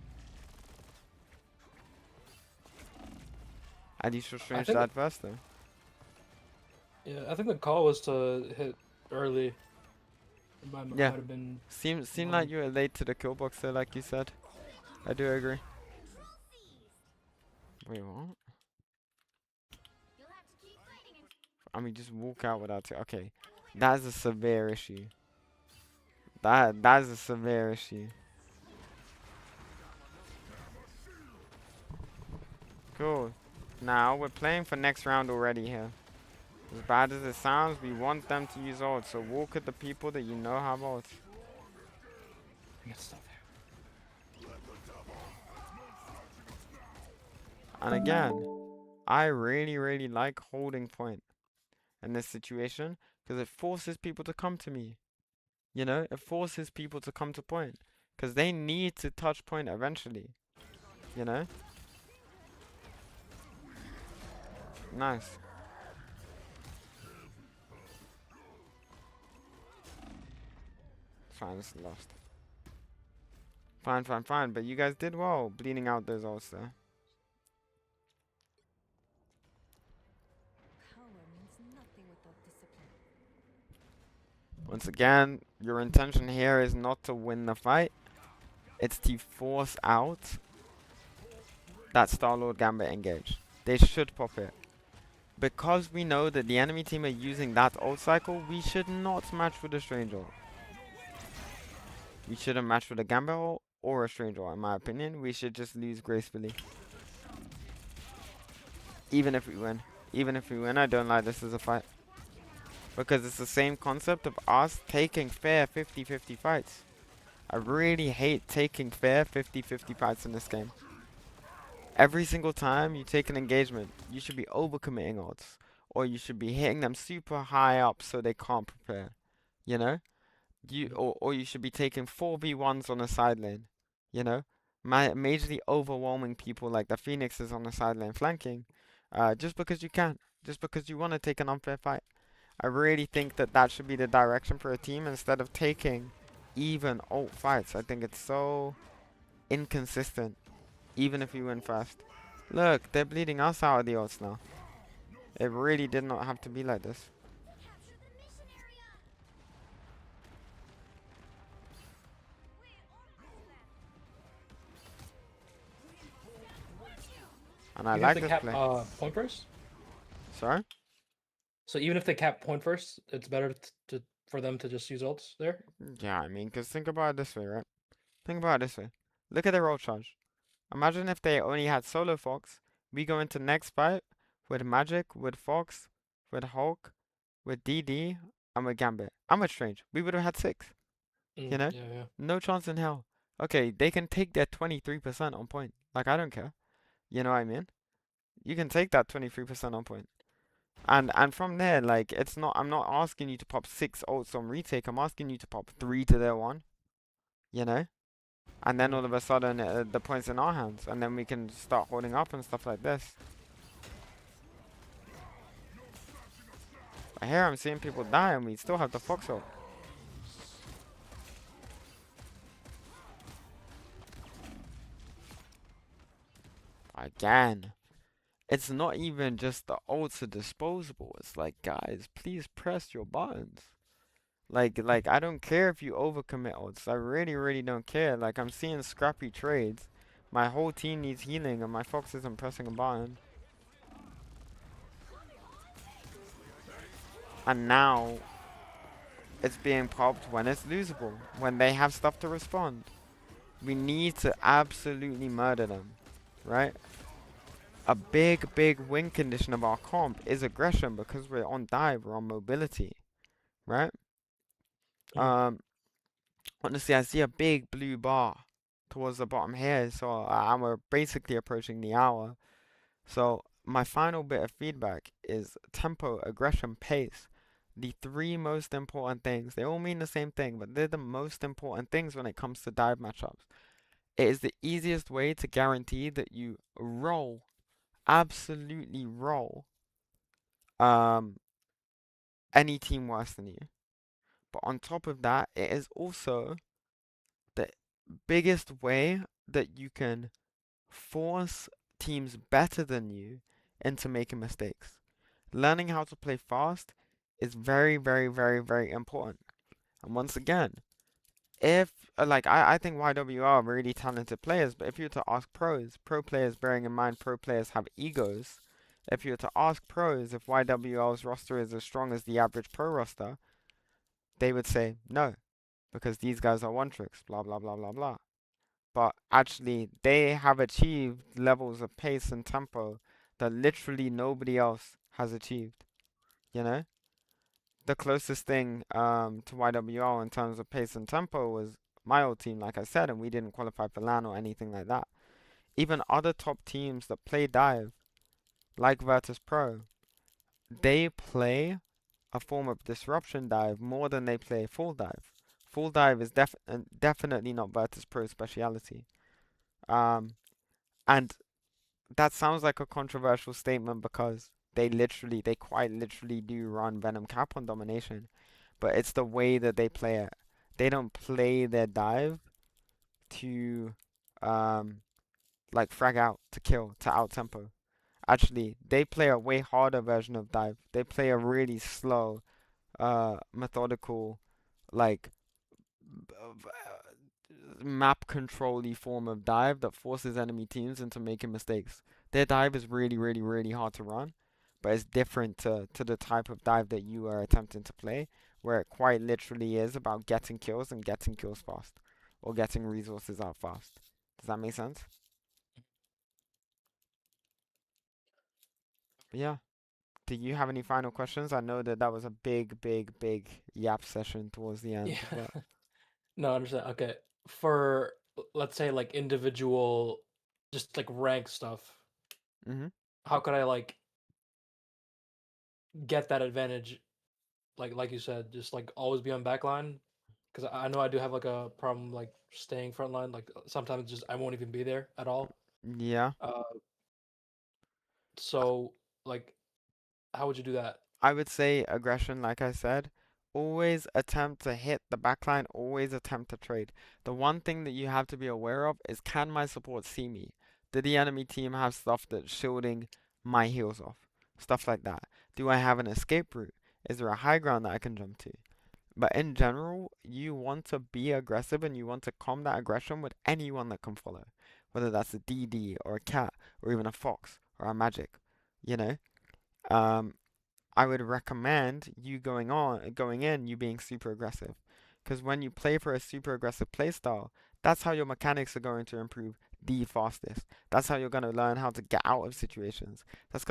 At least you're strange think that first though. Yeah, I think the call was to hit early. Yeah. Might have been. Seemed like you were late to the kill box there, like you said. I do agree. Wait, what? You'll have to keep fighting and I mean, just walk out without it. Okay, that's a severe issue. That's a severe issue. Cool. Now, we're playing for next round already here. As bad as it sounds, we want them to use ults, so walk at the people that you know have ults. Get stuff there. And again, I really, really like holding point in this situation because it forces people to come to me. You know, it forces people to come to point because they need to touch point eventually. You know? Nice. Fine, this is lost. Fine, fine, fine. But you guys did well bleeding out those ults there. Power means nothing without discipline. Once again, your intention here is not to win the fight. It's to force out that Star-Lord Gambit engage. They should pop it. Because we know that the enemy team are using that ult cycle, we should not match with a strange ult. We shouldn't match with a Gambit ult or a strange ult, in my opinion. We should just lose gracefully. Even if we win. Even if we win, I don't like this as a fight. Because it's the same concept of us taking fair 50-50 fights. I really hate taking fair 50-50 fights in this game. Every single time you take an engagement, you should be overcommitting odds. Or you should be hitting them super high up so they can't prepare. You know? Or you should be taking 4v1s on a side lane. You know? Majorly overwhelming people like the Phoenixes on the side lane flanking. Just because you can. Just because you want to take an unfair fight. I really think that that should be the direction for a team instead of taking even ult fights. I think it's so inconsistent. Even if you win first. Look, they're bleeding us out of the ults now. It really did not have to be like this. Capture the mission area! We're almost there. And I Even if like they this cap play. point first. Sorry? So even if they cap point first, it's better for them to just use ults there. Yeah, I mean, because think about it this way, right? Think about it this way. Look at their ult charge. Imagine if they only had Solo Fox. We go into next fight with Magic, with Fox, with Hulk, with DD, and with Gambit. And with Strange. We would have had 6. You know? Yeah, yeah. No chance in hell. Okay, they can take their 23% on point. Like, I don't care. You know what I mean? You can take that 23% on point. And from there, like, it's not, I'm not asking you to pop 6 ults on retake. I'm asking you to pop 3 to their 1. You know? And then all of a sudden, the point's in our hands. And then we can start holding up and stuff like this. But here I'm seeing people die and we still have the Fox ult. Again. It's not even just the ults are disposable. It's like, guys, please press your buttons. Like I don't care if you overcommit ults. I really, really don't care. Like, I'm seeing scrappy trades. My whole team needs healing and my Fox isn't pressing a button. And now, it's being popped when it's losable. When they have stuff to respond. We need to absolutely murder them. Right? A big, big win condition of our comp is aggression because we're on dive, we're on mobility. Right? Honestly, I see a big blue bar towards the bottom here, so and we're basically approaching the hour. So my final bit of feedback is tempo, aggression, pace. The 3 most important things. They all mean the same thing, but they're the most important things when it comes to dive matchups. It is the easiest way to guarantee that you roll, absolutely roll, any team worse than you. But on top of that, it is also the biggest way that you can force teams better than you into making mistakes. Learning how to play fast is very, very, very, very important. And once again, if like I think YWR are really talented players, but if you were to ask pro players, bearing in mind pro players have egos, if you were to ask pros if YWR's roster is as strong as the average pro roster, they would say no, because these guys are one tricks, blah blah blah blah blah. But actually, they have achieved levels of pace and tempo that literally nobody else has achieved. You know, the closest thing to YWL in terms of pace and tempo was my old team, like I said, and we didn't qualify for LAN or anything like that. Even other top teams that play dive, like Virtus Pro, they play a form of disruption dive more than they play full dive. Full dive is definitely not Virtus Pro speciality. Um, and that sounds like a controversial statement because they quite literally do run Venom Cap on domination, but it's the way that they play it. They don't play their dive to, um, like frag out, to kill, to out tempo. Actually, they play a way harder version of dive. They play a really slow, methodical, like map control-y form of dive that forces enemy teams into making mistakes. Their dive is really, really, really hard to run, but it's different to the type of dive that you are attempting to play, where it quite literally is about getting kills and getting kills fast, or getting resources out fast. Does that make sense? But yeah. Do you have any final questions? I know that that was a big, big, big yap session towards the Yeah. end, but No, I understand. Okay. For let's say like individual just like rank stuff, mhm. how could I like get that advantage like you said, just like always be on backline? Because I know I do have like a problem like staying frontline. Like sometimes just I won't even be there at all. Yeah. Uh, so like how would you do that? I would say aggression, like I said. Always attempt to hit the backline, always attempt to trade. The one thing that you have to be aware of is, can my support see me? Did the enemy team have stuff that's shielding my heals off? Stuff like that. Do I have an escape route? Is there a high ground that I can jump to? But in general, you want to be aggressive and you want to combat aggression with anyone that can follow. Whether that's a DD or a cat or even a fox or a magic, you know? Um, I would recommend you going in, you being super aggressive. Because when you play for a super aggressive playstyle, that's how your mechanics are going to improve the fastest. That's how you're going to learn how to get out of situations. That's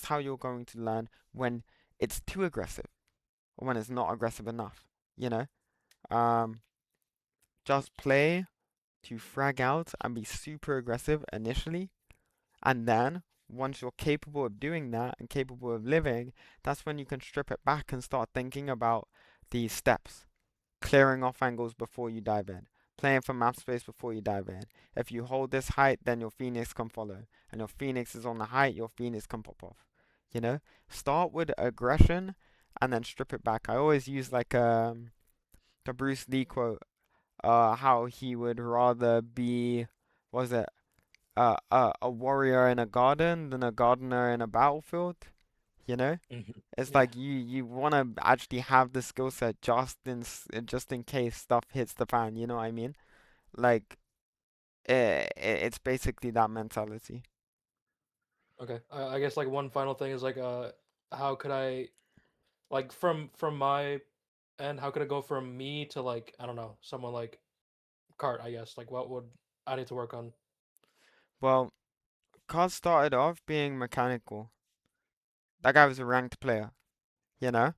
how you're going to learn when it's too aggressive or when it's not aggressive enough. You know? Um, just play to frag out and be super aggressive initially, and then, once you're capable of doing that and capable of living, that's when you can strip it back and start thinking about these steps. Clearing off angles before you dive in. Playing for map space before you dive in. If you hold this height, then your Phoenix can follow. And your Phoenix is on the height, your Phoenix can pop off. You know? Start with aggression and then strip it back. I always use like the Bruce Lee quote, how he would rather be, what was it, a warrior in a garden than a gardener in a battlefield. You know, it's Yeah. like you want to actually have the skill set just in case stuff hits the fan. You know what I mean? Like it's basically that mentality. Okay. I guess like one final thing is like how could I like from my end, how could I go from me to like I don't know, someone like Cart, I guess. Like what would I need to work on? Well, Card started off being mechanical. That guy was a ranked player. You know.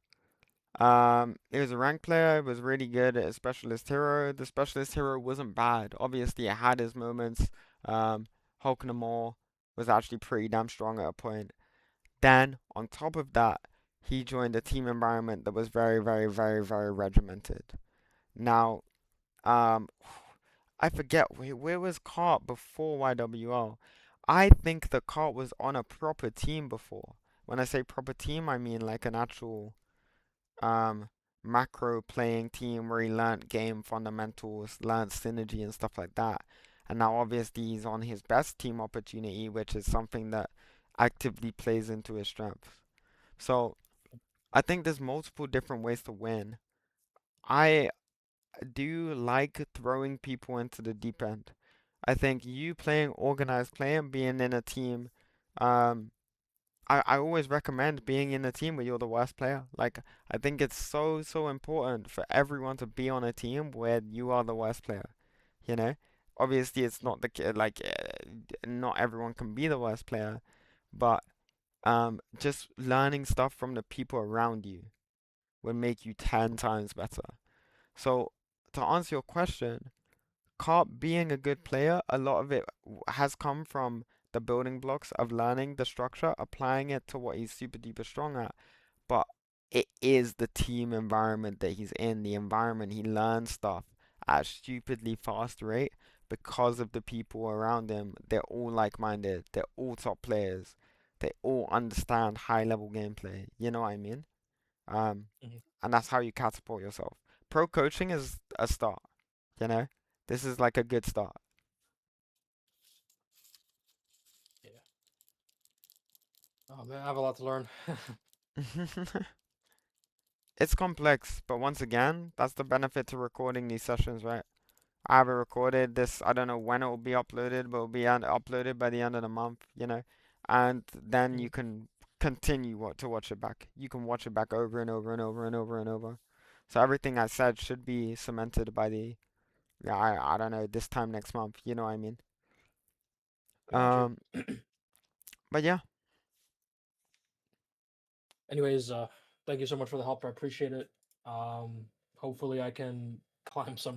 He was a ranked player, was really good at a specialist hero. The specialist hero wasn't bad. Obviously, it had his moments. Hulk was actually pretty damn strong at a point. Then, on top of that, he joined a team environment that was very, very, very, very regimented. Now, um, I forget where was Cart before YWL. I think the Cart was on a proper team before. When I say proper team, I mean like an actual um, macro playing team where he learnt game fundamentals, learnt synergy and stuff like that. And now obviously he's on his best team opportunity, which is something that actively plays into his strengths. So I think there's multiple different ways to win. I do like throwing people into the deep end. I think you playing organized play and being in a team, um, I always recommend being in a team where you're the worst player. Like, I think it's so, so important for everyone to be on a team where you are the worst player. You know? Obviously, it's not not everyone can be the worst player, but just learning stuff from the people around you would make you 10 times better. So to answer your question, Carp being a good player, a lot of it has come from the building blocks of learning the structure, applying it to what he's super duper strong at. But it is the team environment that he's in, the environment he learns stuff at a stupidly fast rate because of the people around him. They're all like-minded, they're all top players, they all understand high-level gameplay. You know what I mean? Um, Mhm. and that's how you catapult yourself. Pro coaching is a start, you know? This is like a good start. Yeah. Oh man, I have a lot to learn. It's complex, but once again, that's the benefit to recording these sessions, right? I have it recorded this, I don't know when it will be uploaded, but it will be uploaded by the end of the month, you know? And then you Mhm. can continue to watch it back. You can watch it back over and over and over and over and over. So everything I said should be cemented by yeah, I don't know, this time next month, you know what I mean? Got you. Um, but yeah. Anyways, thank you so much for the help. I appreciate it. Hopefully I can climb some